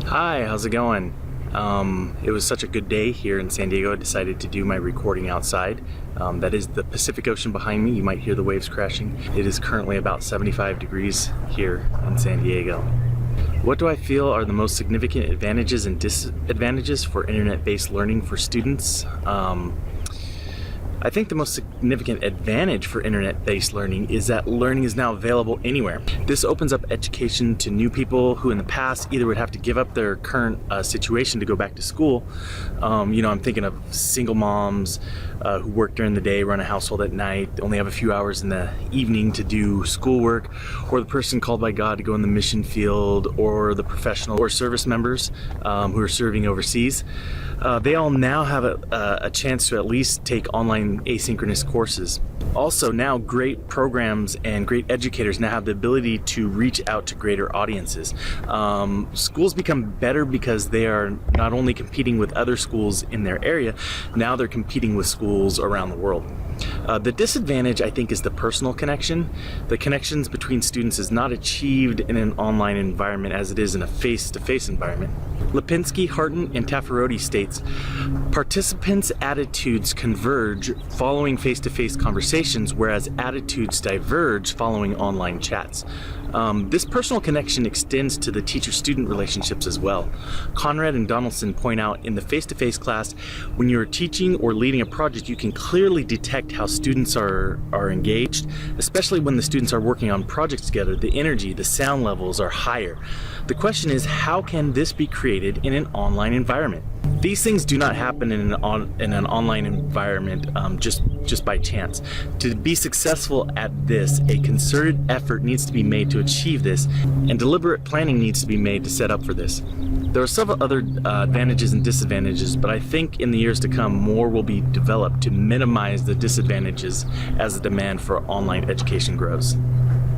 Hi, how's it going? It was such a good day here in San Diego. I decided to do my recording outside. That is the Pacific Ocean behind me. You might hear the waves crashing. It is currently about 75 degrees here in San Diego. What do I feel are the most significant advantages and disadvantages for internet-based learning for students? I think the most significant advantage for internet-based learning is that learning is now available anywhere. This opens up education to new people who in the past either would have to give up their current situation to go back to school. I'm thinking of single moms who work during the day, run a household at night, only have a few hours in the evening to do schoolwork, or the person called by God to go in the mission field, or the professional or service members who are serving overseas. They all now have a chance to at least take online asynchronous courses. Also, now great programs and great educators now have the ability to reach out to greater audiences. Schools become better because they are not only competing with other schools in their area, now they're competing with schools around the world. The disadvantage, I think, is the personal connection. The connections between students is not achieved in an online environment as it is in a face-to-face environment. Lipinski, Harton, and Taffaroti states, participants' attitudes converge following face-to-face conversations, whereas attitudes diverge following online chats. This personal connection extends to the teacher-student relationships as well. Conrad and Donaldson point out in the face-to-face class, when you're teaching or leading a project, you can clearly detect how students are engaged, especially when the students are working on projects together. The energy, the sound levels are higher. The question is, how can this be created in an online environment? These things do not happen in an online environment just by chance. To be successful at this, a concerted effort needs to be made to achieve this, and deliberate planning needs to be made to set up for this. There are several other advantages and disadvantages, but I think in the years to come, more will be developed to minimize the disadvantages as the demand for online education grows.